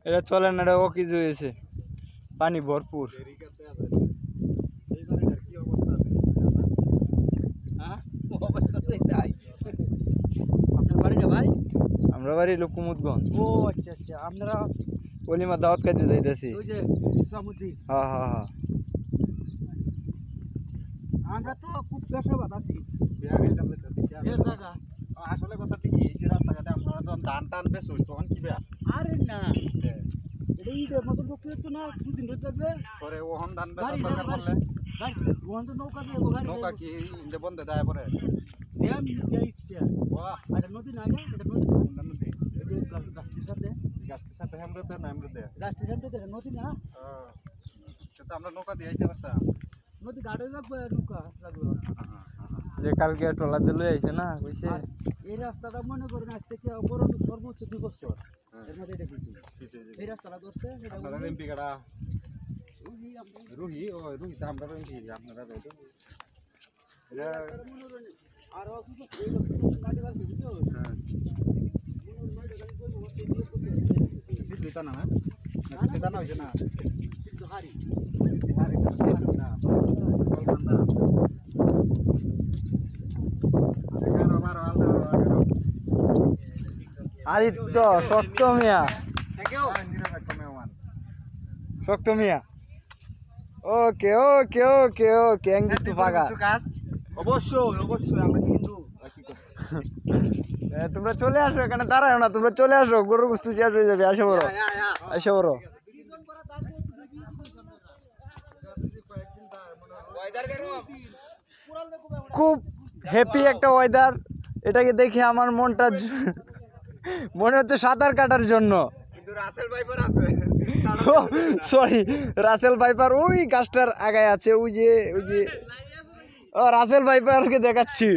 এটা চলে না, এটা ও কিছু হয়েছে, পানি ভরপুর। আমরা বাড়ি হলো কুমুদগঞ্জ। ও আচ্ছা আচ্ছা, আপনারা অলিমা দাওয়াত খাইতে যাইতেছি। ওই যে ইসলামউদ্দিন। হ্যাঁ হ্যাঁ হ্যাঁ। আমরা তো খুব পেশাবাদ আছি। আসলে কথা কি, এই যে রাস্তাঘাটে আপনারা যখন ধান টান বেচুন তখন কি বেয়া? আরে না, এটা ঈদের মতো লোক তো না, দুদিন ধরে থাকবে। পরে ওহন ধান বেচার দরকার পড়লে ওখান তো নৌকা দিয়ে গাড়ি নৌকা কি ইন্দে বন্ধে দেয় পরে? ড্যাম ইচ্ছে। বাহ, আর নদী না, এটা নদী না, কোনটা নদী? এই যে গাছটির সাথে গাছটির সাথে হেমরতে না হেমরতে? গাছটির সাথে দেখে নদী না, সেটা আমরা নৌকা দিয়ে আইতে পারতাম। নদী গাড়ি লাগবে, নৌকা লাগবে। যে কালকে ট্রলা দিলে আইছে না কইছে। আর এই রাস্তাটা মনে করেন আজ থেকে বড় সর্বোচ্চ 2 বছর এর মধ্যে এটা কিন্তু এই রাস্তাটা ধরছে। আপনারা এমপি কাটা রুহি, ও রুহি তো আমরা এমপি, আপনারা রইতো এটা। আর গাড়ি লাগবে বুঝছো? সিদ্ধ না, সিদ্ধ না হয়েছে না, কিন্তু হারি না আদিত্য শক্ত মিয়া, শক্ত মিয়া। ওকে ওকে ওকে ওকে, এঙ্গিতু পাগা। অবশ্যই অবশ্যই আমরা কিন্তু তোমরা চলে আসো, এখানে দাঁড়াও না, তোমরা চলে আসো, গরুর গোশত শেষ হয়ে যাবে। আসো বড়, আসো বড়। খুব হ্যাপি একটা ওয়েদার, এটাকে দেখে আমার মনটা মনে হচ্ছে সাঁতার কাটার জন্য। সরি, রাসেল ভাইপার ওই গাছটার আগায় আছে, ওই যে ও রাসেল ভাইপারকে দেখাচ্ছি।